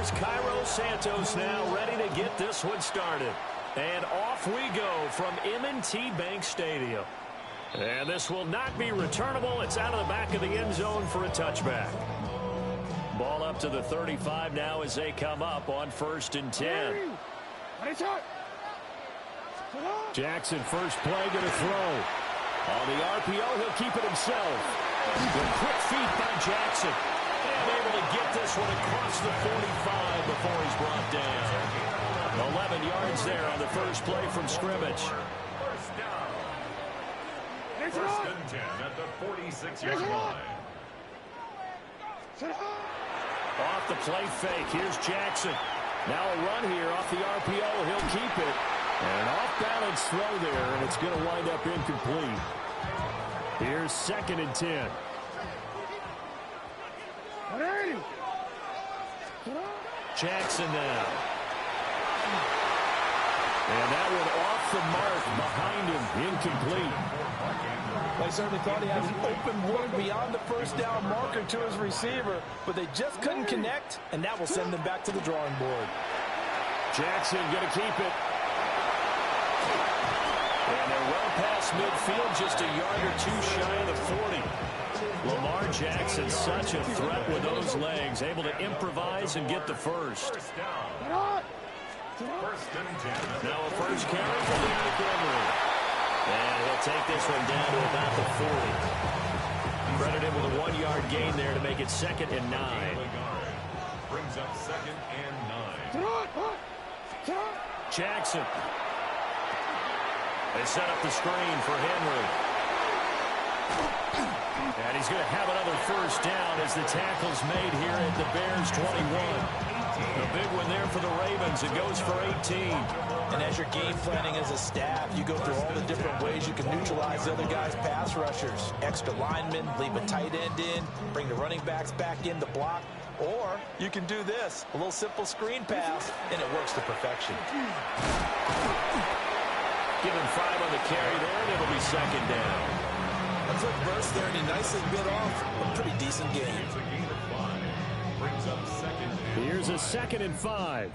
here's Cairo Santos now ready to get this one started. And off we go from M&T Bank Stadium. And this will not be returnable. It's out of the back of the end zone for a touchback. Ball up to the 35 now as they come up on 1st and 10. Jackson first play going to throw. On the RPO, he'll keep it himself. With quick feet by Jackson. And able to get this one across the 45 before he's brought down. 11 yards there on the first play from scrimmage. First down. 1st and 10 at the 46-yard line. Off the play fake. Here's Jackson. Now a run here off the RPO. He'll keep it. And an off-balance throw there, and it's going to wind up incomplete. Here's 2nd and 10. Jackson now. And that one off the mark behind him, incomplete. They certainly thought he had an open look beyond the first down marker to his receiver, but they just couldn't connect, and that will send them back to the drawing board. Jackson going to keep it. And they're well past midfield, just a yard or two shy of the 40. Lamar Jackson, such a threat with those legs, able to improvise and get the first. First down. 1st and 10. Now a first carry for Derrick Henry. And he'll take this one down to about the 40. Credit him with a 1-yard gain there to make it 2nd and 9. Brings up 2nd and 9. Jackson. They set up the screen for Henry. And he's going to have another first down as the tackle's made here at the Bears 21. A big one there for the Ravens. It goes for 18. And as you're game planning as a staff, you go through all the different ways you can neutralize the other guys' pass rushers. Extra linemen, leave a tight end in, bring the running backs back in to block. Or you can do this, a little simple screen pass, and it works to perfection. Give him 5 on the carry there, and it'll be 2nd down. A quick burst there, and he nicely bit off a pretty decent game. It's a gain of 5. Brings up 2nd and Here's a 2nd and 5.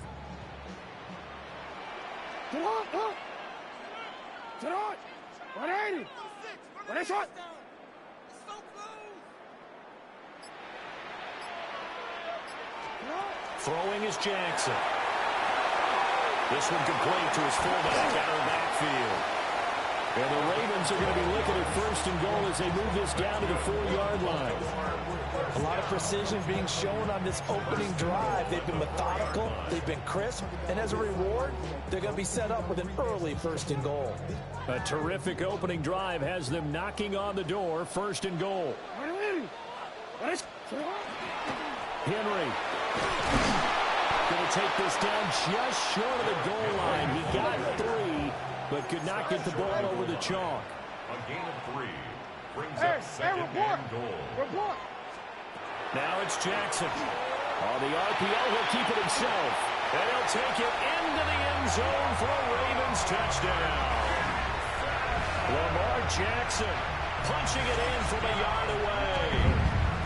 Throwing is Jackson. This one complete to his fullback out of the backfield. And the Ravens are going to be looking at 1st and goal as they move this down to the 4-yard line. A lot of precision being shown on this opening drive. They've been methodical, they've been crisp, and as a reward, they're going to be set up with an early 1st and goal. A terrific opening drive has them knocking on the door, 1st and goal. Henry going to take this down just short of the goal line. He got 3, but could not get the ball over the chalk. a gain of 3. Brings up 2nd and goal. Now it's Jackson. On the RPO, he'll keep it himself. And he'll take it into the end zone for a Ravens touchdown. Lamar Jackson punching it in from a yard away.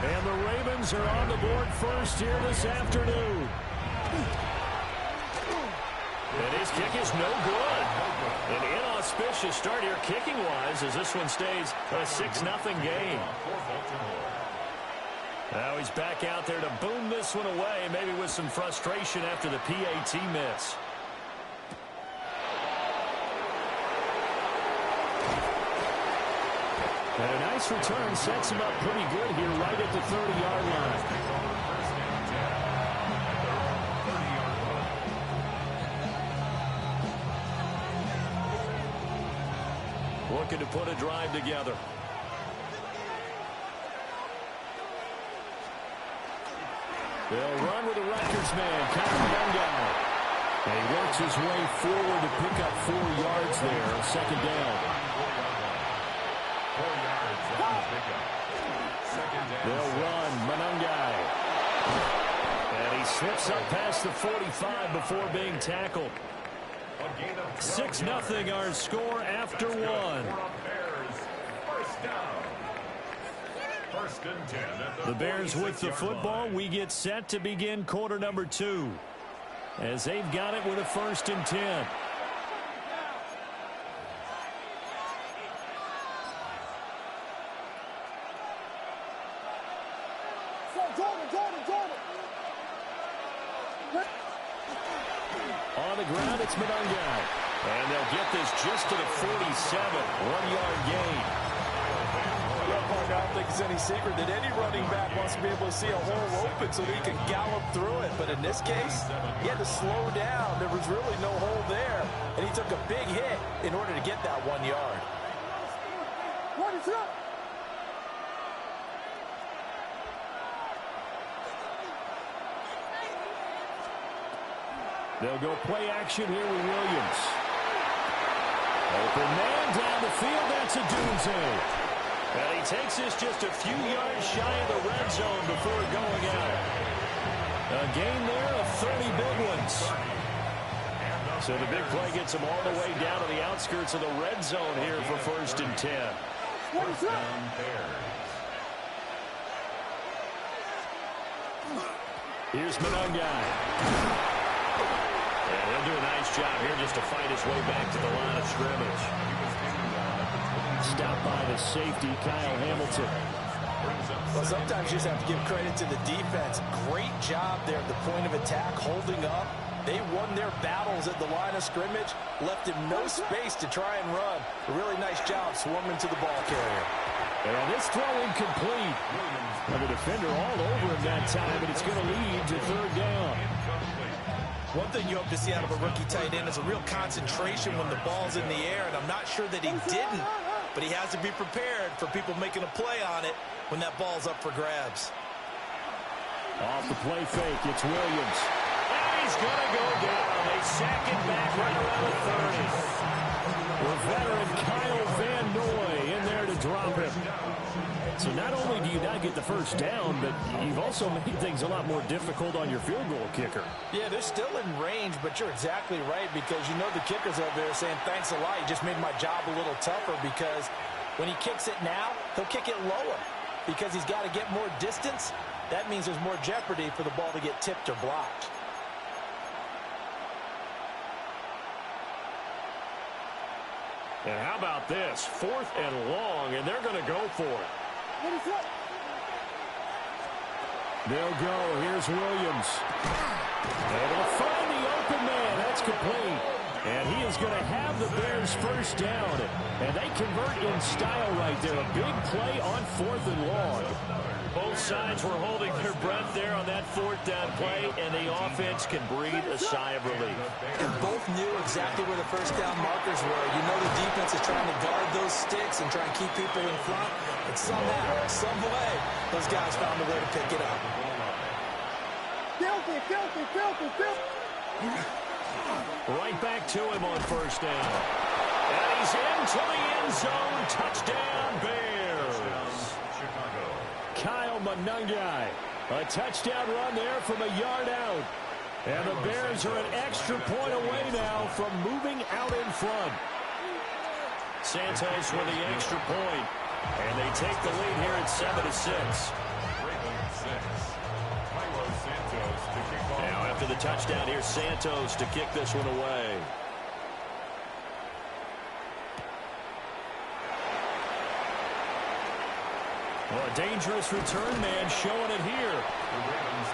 And the Ravens are on the board first here this afternoon. And his kick is no good. An inauspicious start here kicking-wise as this one stays a 6-0 game. Now he's back out there to boom this one away, maybe with some frustration after the PAT miss. And a nice return sets him up pretty good here right at the 30-yard line. Looking to put a drive together. They'll run with the Rutgers man, Madden. And he works his way forward to pick up 4 yards there, 2nd down. 4 yards on the pickup. 2nd down. They'll run, Manungai. And he slips up past the 45 before being tackled. 6-0 our score after 1. First and 10 at The Bears with the 46-yard football. line. We get set to begin quarter number 2. As they've got it with a first and 10. On the ground, it's Monungai. And they'll get this just to the 47. 1-yard gain. Well, partner, I don't think it's any secret that any running back wants to be able to see a hole open so that he can gallop through it. But in this case, he had to slow down. There was really no hole there. And he took a big hit in order to get that 1 yard. They'll go play action here with Williams. Open man down the field. That's a doozy. And he takes this just a few yards shy of the red zone before going out. A gain there of 30 big ones. So the big play gets him all the way down to the outskirts of the red zone here for first and 10. Here's Monungai. And he'll do a nice job here just to fight his way back to the line of scrimmage. Stopped by the safety, Kyle Hamilton. Well, sometimes you just have to give credit to the defense. Great job there at the point of attack, holding up. They won their battles at the line of scrimmage, left him no space to try and run. A really nice job swarming to the ball carrier. And this throw incomplete. And the defender all over him that time, but it's going to lead to third down. One thing you hope to see out of a rookie tight end is a real concentration when the ball's in the air, and I'm not sure that he didn't, but he has to be prepared for people making a play on it when that ball's up for grabs. Off the play fake, it's Williams. And he's going to go down. They sack it back right around the 30. With veteran Kyle Van Noy in there to drop him. So not only do you not get the first down, but you've also made things a lot more difficult on your field goal kicker. Yeah, they're still in range, but you're exactly right because you know the kicker's over there saying, thanks a lot, you just made my job a little tougher because when he kicks it now, he'll kick it lower because he's got to get more distance. That means there's more jeopardy for the ball to get tipped or blocked. And how about this? 4th and long, and they're going to go for it. They'll go. Here's Williams. Able to find the open man. That's complete. And he is going to have the Bears first down. And they convert in style right there. A big play on 4th and long. Both sides were holding their breath there on that 4th down play, and the offense can breathe a sigh of relief. And both knew exactly where the first down markers were. You know the defense is trying to guard those sticks and try and keep people in front. And somehow, some way, those guys found a way to pick it up. Right back to him on first down. And he's into the end zone. Touchdown, Bears. Kyle Monungai. A touchdown run there from a yard out. And the Bears are an extra point away now from moving out in front. Santos with the extra point. And they take the lead here at 7-6. Now after the touchdown, here's Santos to kick this one away. Well, a dangerous return man showing it here.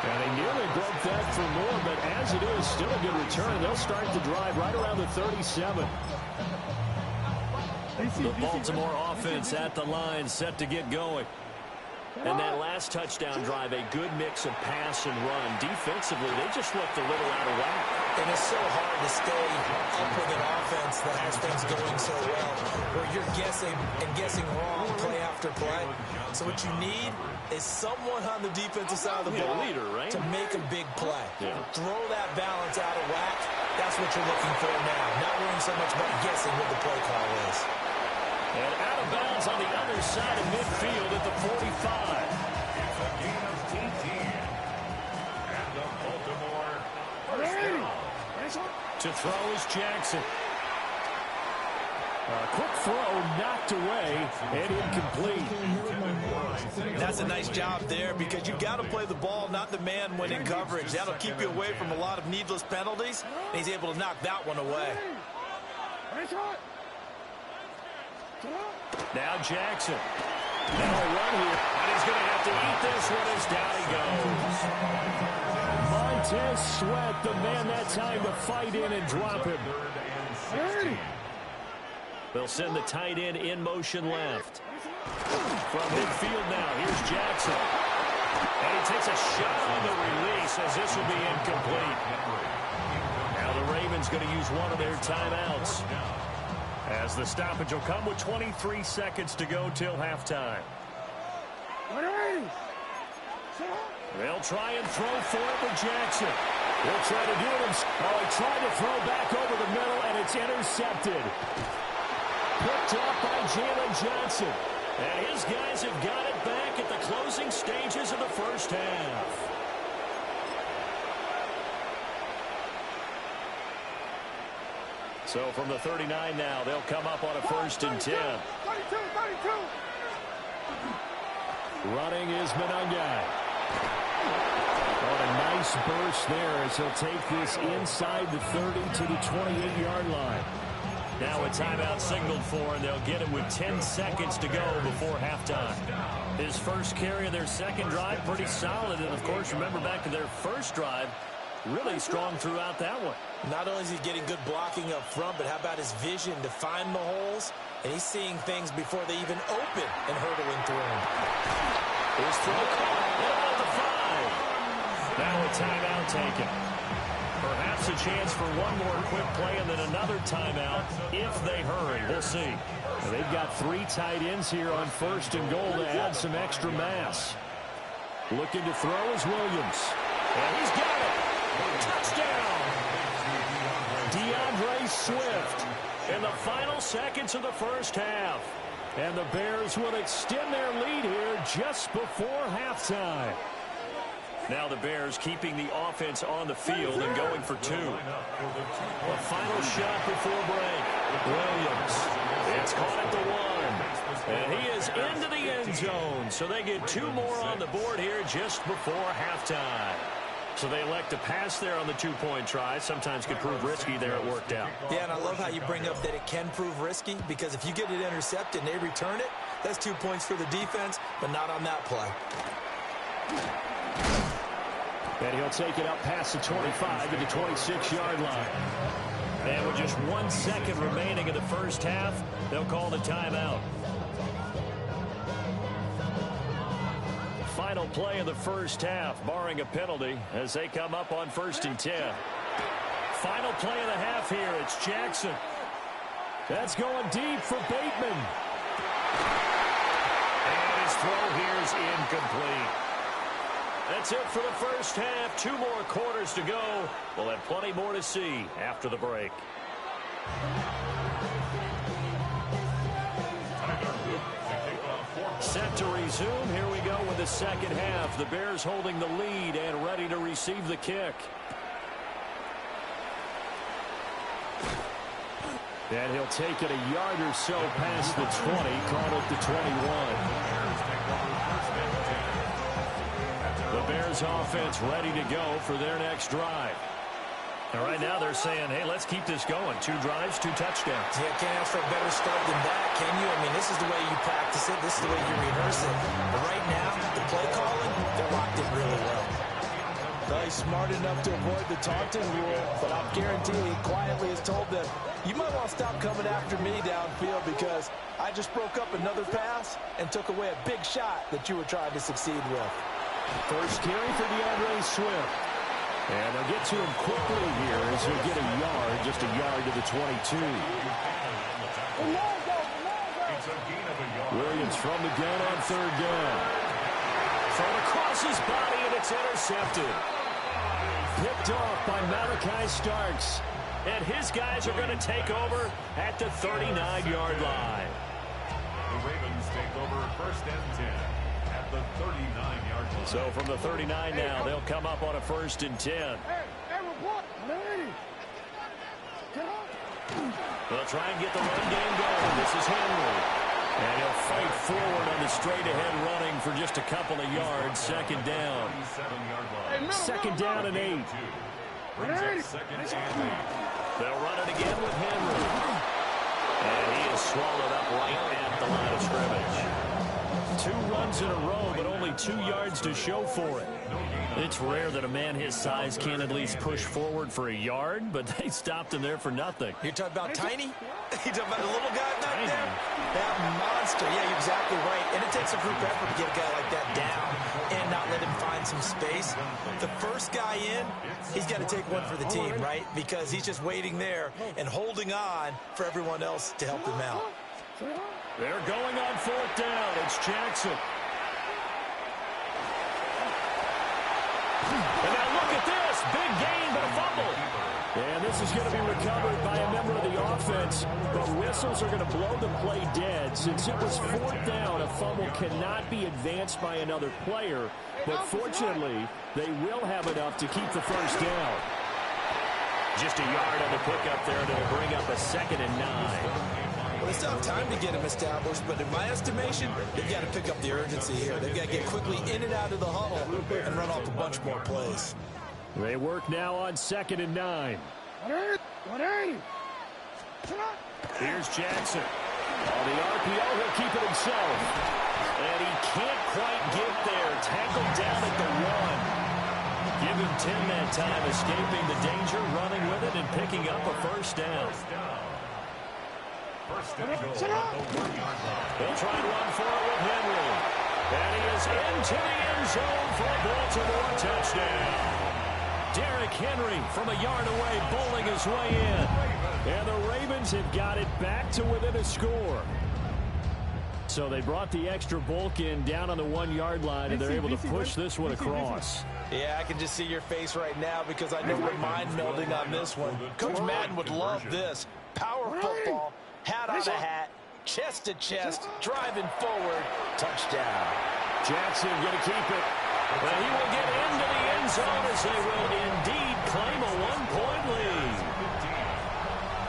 And they nearly broke that for more, but as it is, still a good return. They'll start the drive right around the 37. The Baltimore offense at the line, set to get going. And that last touchdown drive, a good mix of pass and run. Defensively, they just looked a little out of whack. And it's so hard to stay up with an offense that has things going so well, where you're guessing and guessing wrong play after play. So what you need is someone on the defensive side of the ball leader, right? to make a big play. Yeah. Throw that balance out of whack. That's what you're looking for now. Not worrying so much about guessing what the play call is. And out of bounds on the other side of midfield at the 45. It's a game of TT. And the Baltimore first down. To throw is Jackson. Quick throw knocked away and incomplete. That's a nice job there because you've got to play the ball, not the man when in coverage. That'll keep you away from a lot of needless penalties, and he's able to knock that one away. Now Jackson. Now a run here. And he's going to have to eat this one as down he goes. Montez Sweat, the man that time to fight in and drop him. They'll send the tight end in motion left. From midfield now, here's Jackson. And he takes a shot on the release as this will be incomplete. Now the Ravens going to use one of their timeouts, as the stoppage will come with 23 seconds to go till halftime. They'll try and throw for it with Jackson. They'll try to do it. Oh, he tried to throw back over the middle, and it's intercepted. Picked up by Jalen Johnson. And his guys have got it back at the closing stages of the first half. So from the 39 now, they'll come up on a 1st and 10. 32. Running is Monangai. What a nice burst there as he'll take this inside the 30 to the 28-yard line. Now a timeout signaled for, and they'll get it with 10 seconds to go before halftime. His first carry of their second drive, pretty solid. And, of course, remember back to their first drive, really strong throughout that one. Not only is he getting good blocking up front, but how about his vision to find the holes? And he's seeing things before they even open and hurdling through them. His throw caught at the 5. Now a timeout taken. Perhaps a chance for one more quick play and then another timeout if they hurry. We'll see. They've got 3 tight ends here on 1st and goal to add some extra mass. Looking to throw is Williams. And he's got it. Touchdown. DeAndre Swift in the final seconds of the first half. And the Bears will extend their lead here just before halftime. Now the Bears keeping the offense on the field and going for 2. A final shot before break. Williams. It's caught at the 1. And he is into the end zone. So they get 2 more on the board here just before halftime. So they elect to pass there on the 2-point try. Sometimes could prove risky there. It worked out. Yeah, and I love how you bring up that it can prove risky, because if you get it intercepted and they return it, that's 2 points for the defense, but not on that play. And he'll take it up past the 25 to the 26-yard line. And with just 1 second remaining in the first half, they'll call the timeout. Final play of the first half, barring a penalty, as they come up on 1st and 10. Final play of the half here. It's Jackson. That's going deep for Bateman. And his throw here is incomplete. That's it for the first half. 2 more quarters to go. We'll have plenty more to see after the break. Set to resume. Here we go with the second half. The Bears holding the lead and ready to receive the kick. And he'll take it a yard or so past the 20, caught at the 21. The Bears offense ready to go for their next drive. And right now they're saying, hey, let's keep this going. 2 drives, 2 touchdowns. Yeah, can't ask for a better start than that, can you? I mean, this is the way you practice it. This is the way you rehearse it. But right now, the play calling, they're locked in really well. Well, he's smart enough to avoid the taunting rule, but I'll guarantee he quietly has told them, you might want to stop coming after me downfield because I just broke up another pass and took away a big shot that you were trying to succeed with. First carry for DeAndre Swift. And they'll get to him quickly here as he'll get a yard, just a yard to the 22. Williams from the gun on 3rd down. Thrown across his body, and it's intercepted. Picked off by Malachi Starks. And his guys are going to take over at the 39-yard line. The Ravens take over 1st and 10. At the 39-yard line. So from the 39 now, they'll come up on a 1st and 10. Hey, report. They'll try and get the run game going. This is Henry. And he'll fight forward on the straight-ahead running for just a couple of yards. Second down. Second down and 8. They'll run it again with Henry. And he is swallowed up right at the line of scrimmage. 2 runs in a row, but only 2 yards to show for it. It's rare that a man his size can at least push forward for a yard, but they stopped him there for nothing. You're talking about tiny? You're talking about the little guy back there? That monster. Yeah, you're exactly right. And it takes a group effort to get a guy like that down and not let him find some space. The first guy in, he's got to take one for the team, right? Because he's just waiting there and holding on for everyone else to help him out. They're going on 4th down. It's Jackson. And now look at this. Big gain, but a fumble. And this is going to be recovered by a member of the offense. But whistles are going to blow the play dead. Since it was 4th down, a fumble cannot be advanced by another player. But fortunately, they will have enough to keep the first down. Just a yard on the pickup there, and it'll bring up a 2nd and 9. Well, they still have time to get him established, but in my estimation, they've got to pick up the urgency here. They've got to get quickly in and out of the huddle and run off a bunch more plays. They work now on 2nd and 9. Here's Jackson. On the RPO, he'll keep it himself. And he can't quite get there. Tackled down at the 1. Give him 10 that time, escaping the danger, running with it, and picking up a first down. They'll try and run for it with Henry. And he is into the end zone for a Baltimore touchdown. Derrick Henry from a yard away, bowling his way in. And the Ravens have got it back to within a score. So they brought the extra bulk in down on the 1-yard line, and they're able to push this one across. Yeah, I can just see your face right now because I know we're mind melding on this one. Coach Madden would love this. Power football, hat on a hat, chest to chest, driving forward, touchdown. Jackson going to keep it. But he will get into the end zone as they will indeed claim a 1-point lead.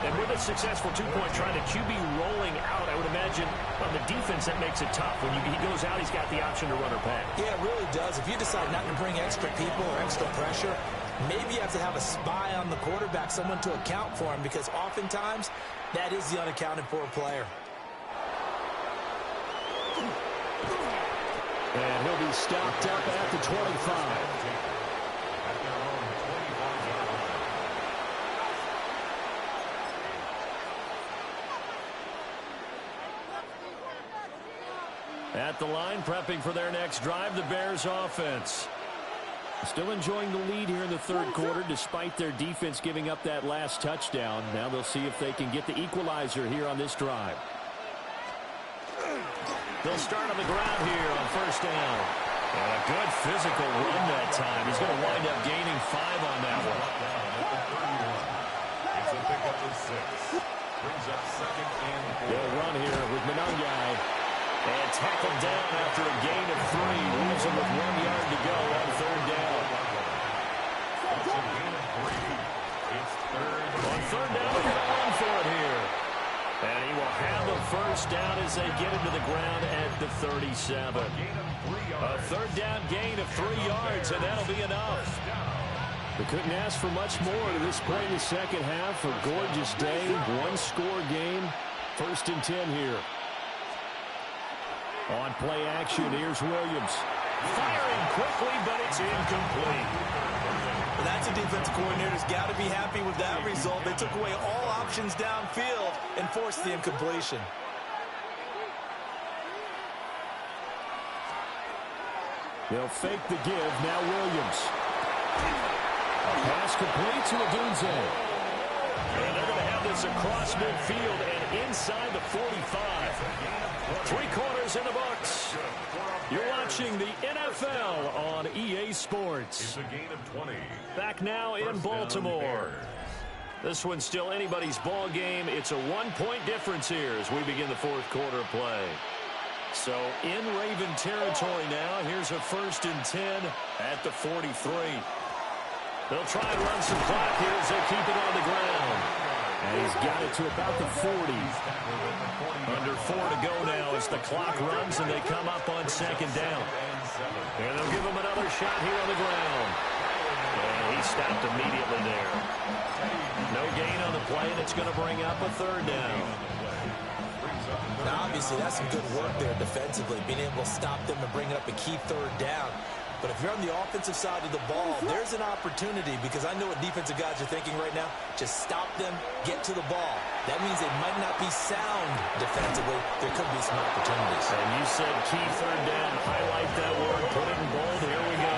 And with a successful 2-point try, the QB rolling out, I would imagine on the defense that makes it tough. When he goes out, he's got the option to run or pass. Yeah, it really does. If you decide not to bring extra people or extra pressure, maybe you have to have a spy on the quarterback, someone to account for him, because oftentimes that is the unaccounted for player. And he'll be stopped up at the 25. At the line, prepping for their next drive, the Bears offense. Still enjoying the lead here in the 3rd quarter, despite their defense giving up that last touchdown. Now they'll see if they can get the equalizer here on this drive. They'll start on the ground here on 1st down. And a good physical run that time. He's going to wind up gaining 5 on that one. It's a pickup of 6. Brings up 2nd and 4. They'll run here with Monangai. And tackled down after a gain of 3. Leaves him with 1 yard to go on 3rd down. It's a gain of 3. It's 3rd. On 3rd down, they're going to run for it here. And he will have the first down as they get into the ground at the 37. A 3rd down gain of 3 yards, and that'll be enough. They couldn't ask for much more to this point in the second half. A gorgeous day, 1-score game. 1st and 10 here. On play action, here's Williams. Firing quickly, but it's incomplete. Well, that's a defensive coordinator's got to be happy with that result. They took away all options downfield and forced the incompletion. They'll fake the give. Now Williams. Pass complete to Odunze. And they're going to have this across midfield and inside the 45. 3 quarters in the books. You're watching the NFL on EA Sports. It's a gain of 20. Back now in Baltimore. This one's still anybody's ball game. It's a 1-point difference here as we begin the 4th quarter of play. So in Raven territory now. Here's a 1st and 10 at the 43. They'll try and run some clock here as they keep it on the ground. And he's got it to about the 40. Under 4 to go now as the clock runs and they come up on second down. And they'll give him another shot here on the ground. And he stopped immediately there. No gain on the play, and it's going to bring up a third down. Now, obviously, that's some good work there defensively, being able to stop them and bring up a key third down. But if you're on the offensive side of the ball, there's an opportunity, because I know what defensive guys are thinking right now. Just stop them, get to the ball. That means they might not be sound defensively. There could be some opportunities. And you said key third down. Highlight that word. Put it in bold. Here we go.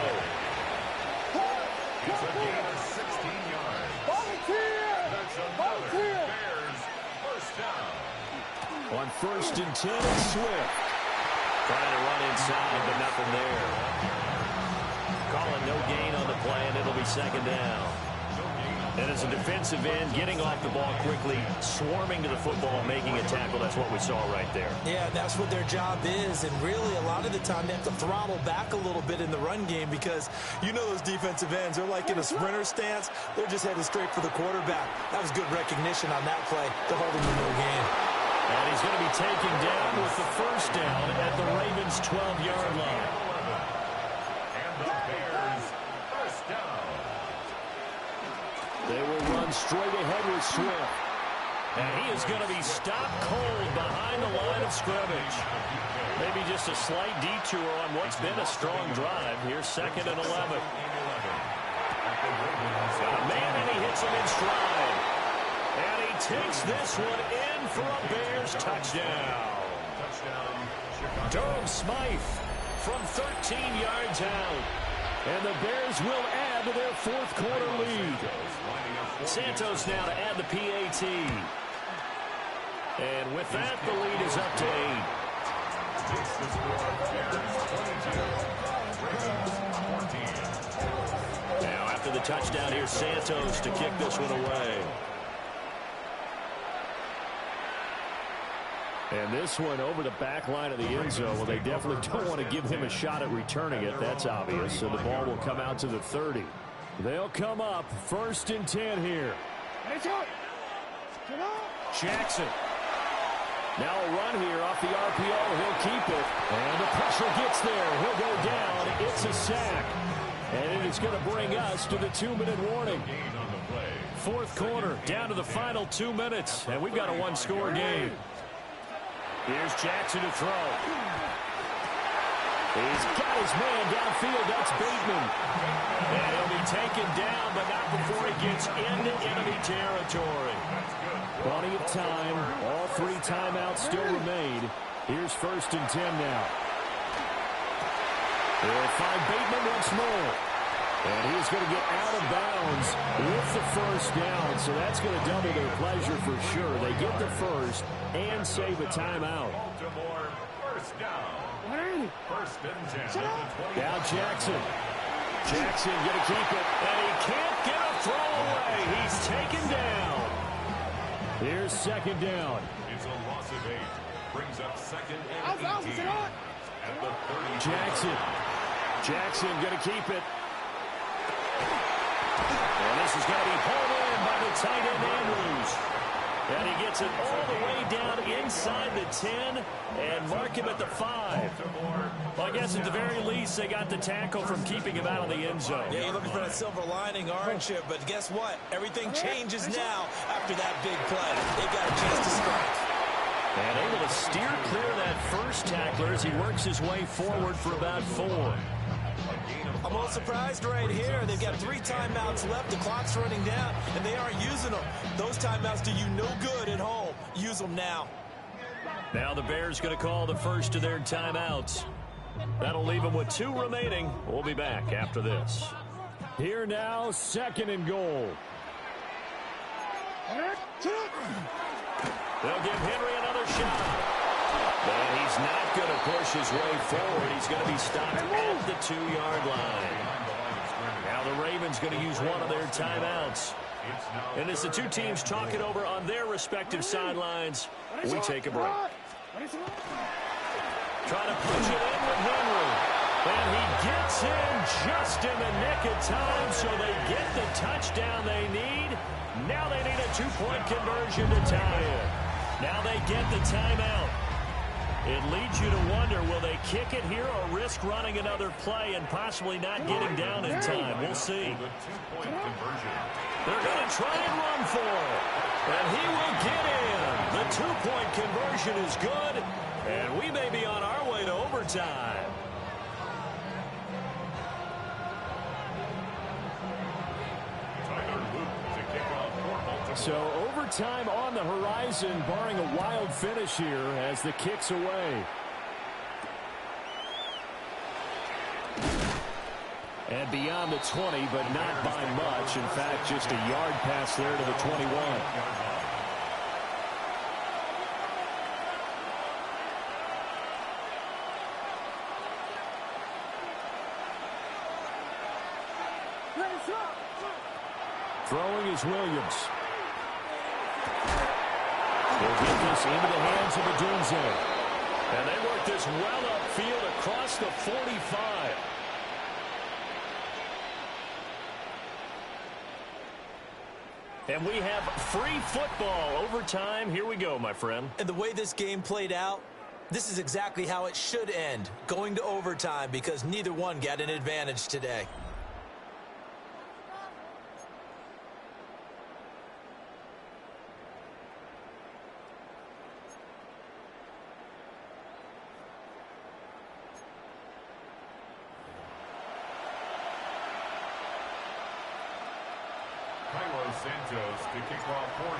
It's a gain of 16 yards. That's another Bears first down. On 1st and 10, it's Swift. Trying to run inside, but nothing there. Calling no gain on the play, and it'll be second down. And as a defensive end, getting off the ball quickly, swarming to the football, making a tackle, that's what we saw right there. Yeah, that's what their job is, and really a lot of the time they have to throttle back a little bit in the run game, because you know those defensive ends, they're like in a sprinter stance. They're just headed straight for the quarterback. That was good recognition on that play to hold him to no gain. And he's going to be taken down with the first down at the Ravens' 12-yard line. And the Bears first down. They will run straight ahead with Swift. And he is going to be stopped cold behind the line of scrimmage. Maybe just a slight detour on what's been a strong drive. Here's 2nd and 11. Got a man, and he hits him in stride. And he takes this one in for a Bears touchdown. Durham Smythe from 13 yards out. And the Bears will add to their 4th quarter lead. Santos now to add the PAT. And with that, the lead is up to 8. Now after the touchdown, here's Santos to kick this one away. And this one over the back line of the end zone. Well, they definitely don't want to give him a shot at returning it. That's obvious. So the ball will come out to the 30. They'll come up 1st and 10 here. Jackson. Now a run here off the RPO. He'll keep it. And the pressure gets there. He'll go down. It's a sack. And it is going to bring us to the 2-minute warning. 4th quarter, down to the final 2 minutes. And we've got a 1-score game. Here's Jackson to throw. He's got his man downfield. That's Bateman. And he'll be taken down, but not before he gets into enemy territory. Plenty of time. All 3 timeouts still remain. Here's 1st and 10 now. They'll find Bateman once more. And he's going to get out of bounds with the first down. So that's going to double their pleasure for sure. They get the first and save a timeout. Baltimore first down. 1st and 10. Now Jackson. Jackson going to keep it. And he can't get a throw away. He's taken down. Here's 2nd down. It's a loss of 8. Brings up 2nd and 18. At the 30. Jackson. Jackson going to keep it. And this is going to be pulled in by the tight end Andrews. And he gets it all the way down inside the 10 and mark him at the 5. Well, I guess at the very least they got the tackle from keeping him out of the end zone. Yeah, you're looking for that silver lining, aren't you? But guess what? Everything changes now after that big play. They got a chance to strike. And able to steer clear of that first tackler as he works his way forward for about 4. I'm a little surprised right here. They've got 3 timeouts left. The clock's running down, and they aren't using them. Those timeouts do you no good at home. Use them now. Now the Bears going to call the first of their timeouts. That'll leave them with 2 remaining. We'll be back after this. Here now, 2nd and goal. They'll give Henry another shot. And he's not going to push his way forward. He's going to be stopped at the 2-yard line. Now the Ravens going to use one of their timeouts. And as the 2 teams talk it over on their respective sidelines, we take a break. Trying to push it in with Henry. And he gets in just in the nick of time, so they get the touchdown they need. Now they need a two-point conversion to tie it. Now they get the timeout. It leads you to wonder, will they kick it here or risk running another play and possibly not getting down in time? We'll see. They're going to try and run for it. And he will get in. The two-point conversion is good. And we may be on our way to overtime. So overtime on the horizon, barring a wild finish here as the kick's away. And beyond the 20, but not by much. In fact, just a yard pass there to the 21. Throwing is Williams. They'll get this into the hands of Adunze. And they work this well upfield across the 45. And we have free football overtime. Here we go, my friend. And the way this game played out, this is exactly how it should end, going to overtime, because neither one got an advantage today.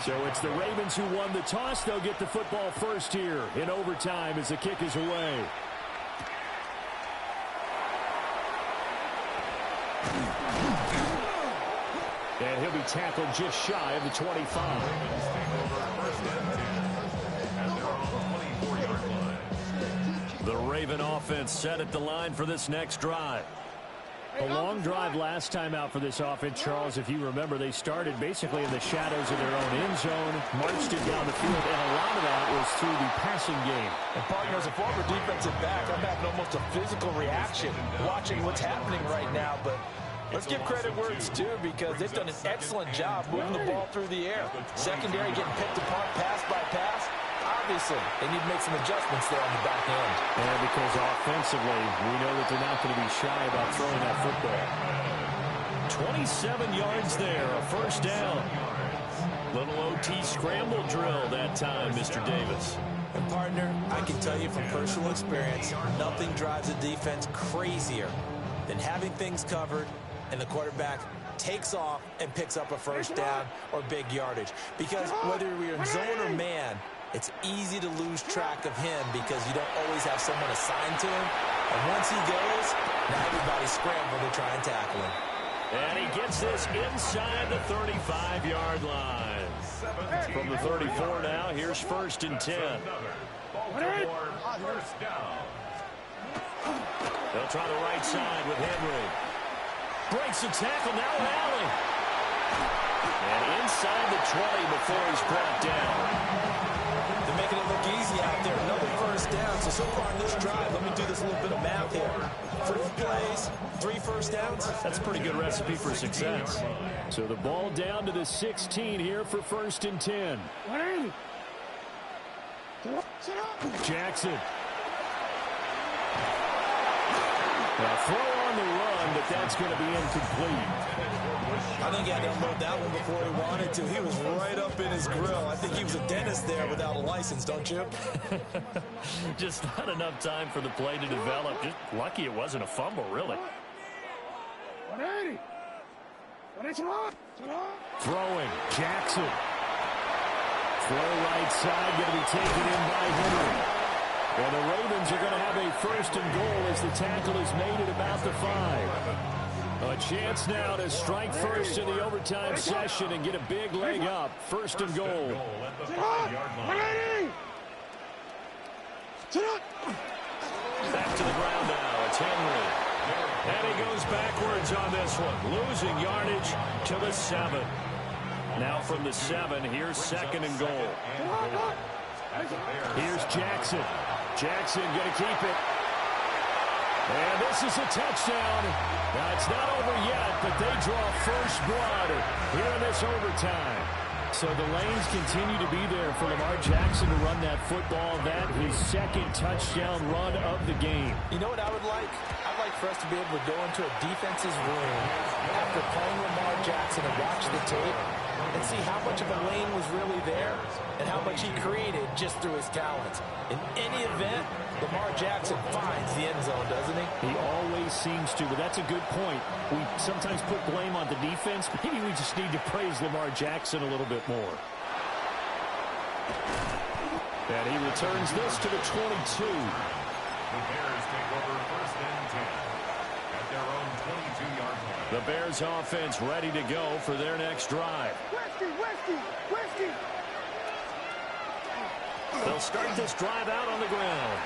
So it's the Ravens who won the toss. They'll get the football first here in overtime as the kick is away. And he'll be tackled just shy of the 25. The Raven offense set at the line for this next drive. A long drive last time out for this offense, Charles. If you remember, they started basically in the shadows of their own end zone, marched it down the field, and a lot of that was through the passing game. And partner, as a former defensive back, I'm having almost a physical reaction watching what's happening right now. But let's give credit where it's due, because they've done an excellent job moving the ball through the air. Secondary getting picked apart pass by pass. Obviously, they need to make some adjustments there on the back end. And because offensively, we know that they're not going to be shy about throwing that football. 27 yards there, a first down. Little OT scramble drill that time, Mr. Davis. And partner, I can tell you from personal experience, nothing drives a defense crazier than having things covered and the quarterback takes off and picks up a first down or big yardage. Because whether you're in zone or man, it's easy to lose track of him because you don't always have someone assigned to him. And once he goes, now everybody's scrambling to try and tackle him. And he gets this inside the 35-yard line. From the 34 now, here's 1st and 10. They'll try the right side with Henry. Breaks the tackle, now Allen. And inside the 20 before he's brought down. They're making it look easy out there. Another first down. So far in this drive, let me do this little bit of math here. 4 plays, 3 first downs. That's a pretty good recipe for success. So the ball down to the 16 here for 1st and 10. Jackson. Now throw on the run, but that's going to be incomplete. I think he had to unload that one before he wanted to. He was right up in his grill. I think he was a dentist there without a license, don't you? Just not enough time for the play to develop. Just lucky it wasn't a fumble, really. Throwing, Jackson. Throw right side, going to be taken in by Henry. And the Ravens are going to have a 1st and goal as the tackle is made at about the 5. A chance now to strike first in the overtime session and get a big leg up. 1st and goal. Back to the ground now. It's Henry. And he goes backwards on this one. Losing yardage to the 7. Now from the 7, here's 2nd and goal. Here's Jackson. Jackson going to keep it. And this is a touchdown. Now, it's not over yet, but they draw first blood here in this overtime. So the lanes continue to be there for Lamar Jackson to run that football. That his second touchdown run of the game. You know what I would like? I'd like for us to be able to go into a defense's room after playing Lamar Jackson and watch the tape and see how much of a lane was really there and how much he created just through his talents. In any event, Lamar Jackson finds the end zone, doesn't he? He always seems to, but that's a good point. We sometimes put blame on the defense. Maybe we just need to praise Lamar Jackson a little bit more. And he returns this to the 22. The Bears take over first and 10 at their own 22-yard line. The Bears offense ready to go for their next drive. Whiskey. They'll start this drive out on the ground.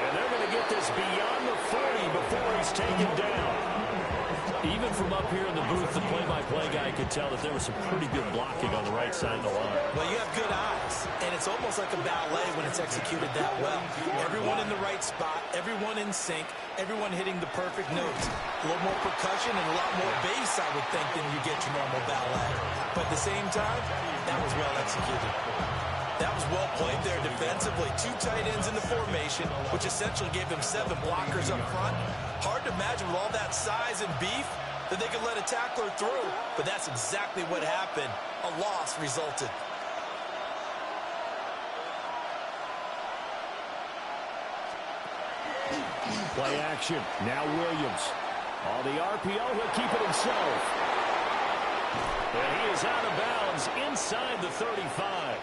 And they're going to get this beyond the 40 before he's taken down. Even from up here in the booth, the play-by-play guy could tell that there was some pretty good blocking on the right side of the line. Well, you have good eyes, and it's almost like a ballet when it's executed that well. Everyone in the right spot, everyone in sync, everyone hitting the perfect notes. A little more percussion and a lot more bass, I would think, than you get your normal ballet. But at the same time, that was well executed. That was well played there defensively. 2 tight ends in the formation, which essentially gave them 7 blockers up front. Hard to imagine with all that size and beef that they could let a tackler through. But that's exactly what happened. A loss resulted. Play action. Now Williams. On the RPO, he'll keep it himself. And he is out of bounds inside the 35.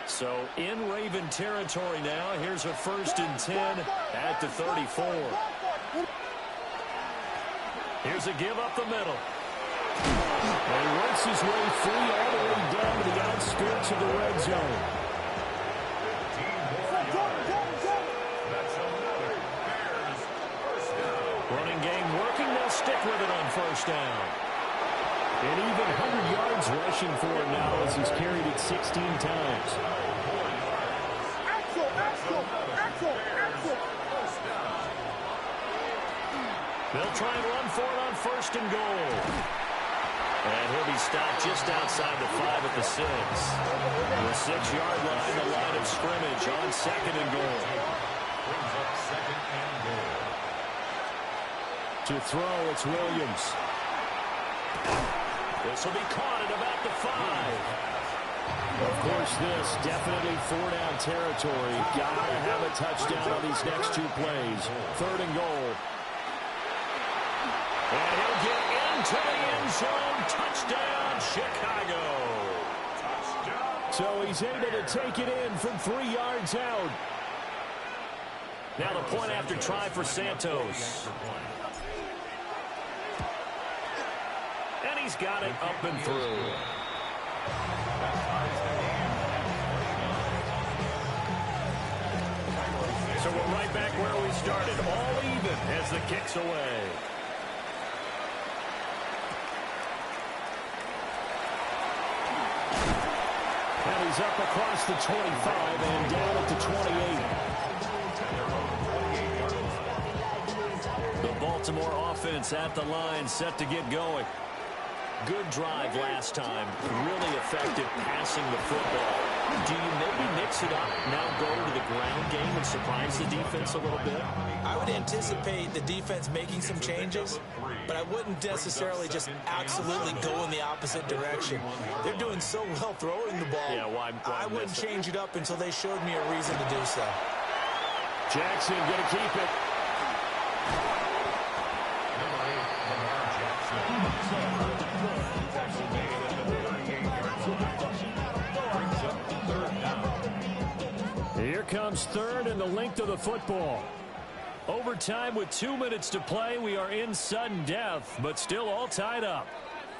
So in Raven territory now. Here's a first and 10 at the 34. Here's a give up the middle. And he works his way free all the way down to the outskirts of the red zone. Running game working. They'll stick with it on first down. And even 100 yards rushing for him now as he's carried it 16 times. They'll try and run for it on first and goal. And he'll be stopped just outside the 5 at the 6. The 6-yard line, the line of scrimmage on second and goal. Brings up second and goal. To throw, it's Williams. This will be caught at about the 5. Of course, this definitely 4-down territory. Gotta have a touchdown on these next 2 plays. Third and goal. And he'll get into the end zone. Touchdown, Chicago. Touchdown. So he's able to take it in from 3 yards out. Now the point after try for Santos. And he's got it up and through. So we're right back where we started. All even as the kick's away. And he's up across the 25 and down at the 28. The Baltimore offense at the line, set to get going. Good drive last time. Really effective passing the football. Do you maybe mix it up, now go to the ground game and surprise the defense a little bit? I would anticipate the defense making some changes, but I wouldn't necessarily just absolutely go in the opposite direction. They're doing so well throwing the ball. Yeah, why I wouldn't change it up until they showed me a reason to do so. Jackson going to keep it. Here comes third and the length of the football. Overtime with 2 minutes to play. We are in sudden death, but still all tied up.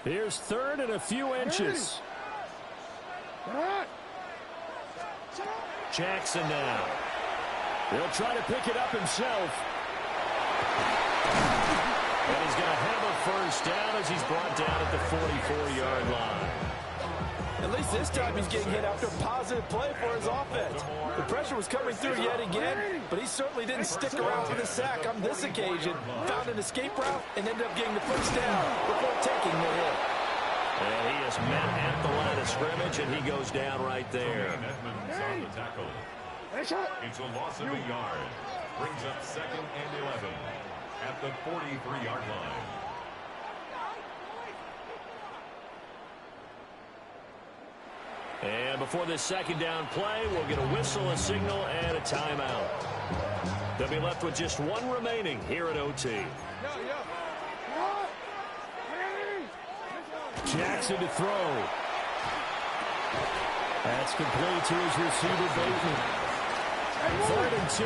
Here's third and a few inches. Jackson now. He'll try to pick it up himself. And he's going to have a first down as he's brought down at the 44-yard line. At least this time he's getting hit after a positive play for his offense. The pressure was coming through yet again, but he certainly didn't stick around for the sack on this occasion. Found an escape route and ended up getting the first down before taking the hit. And he is met at the line of scrimmage, and he goes down right there. Edmonds on the tackle. It's a loss of a yard. Brings up 2nd and 11 at the 43-yard line. And before this second down play, we'll get a whistle, a signal, and a timeout. They'll be left with just one remaining here at OT. Jackson to throw. That's complete to his receiver, Bateman. 3rd and 2.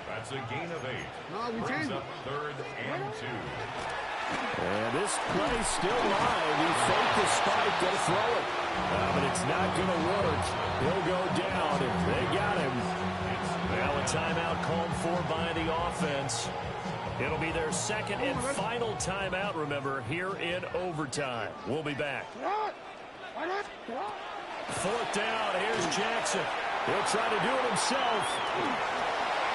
That's a gain of 8. Brings up 3rd and 2. And this play still live. He faked the spike, going to throw it. But it's not going to work. He'll go down, and they got him. Now a timeout called for by the offense. It'll be their second and final timeout, remember, here in overtime. We'll be back. 4th down. Here's Jackson. He'll try to do it himself.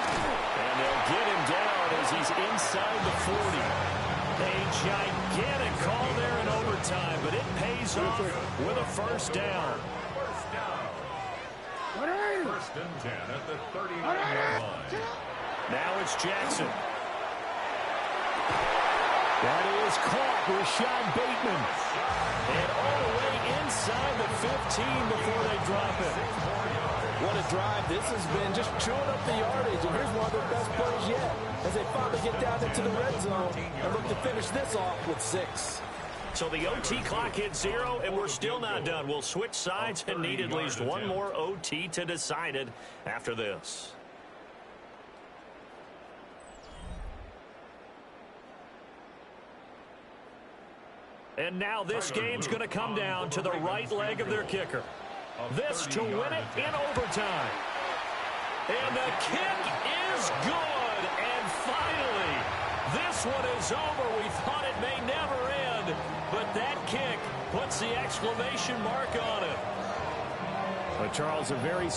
And they'll get him down as he's inside the 40. A gigantic call there in overtime, but it pays off with a first down. First down. 1st and 10 at the 39-yard line. Now it's Jackson. That is caught with Rashad Bateman. And all the way inside the 15 before they drop it. What a drive this has been, just chewing up the yardage. And here's one of their best plays yet as they finally get down into the red zone and look to finish this off with 6. So the OT clock hits 0, and we're still not done. We'll switch sides and need at least one more OT to decide it after this. And now this game's going to come down to the right leg of their kicker. This to win it in overtime. And the kick is good. And finally, this one is over. We thought it may never end, but that kick puts the exclamation mark on it. But Charles, a very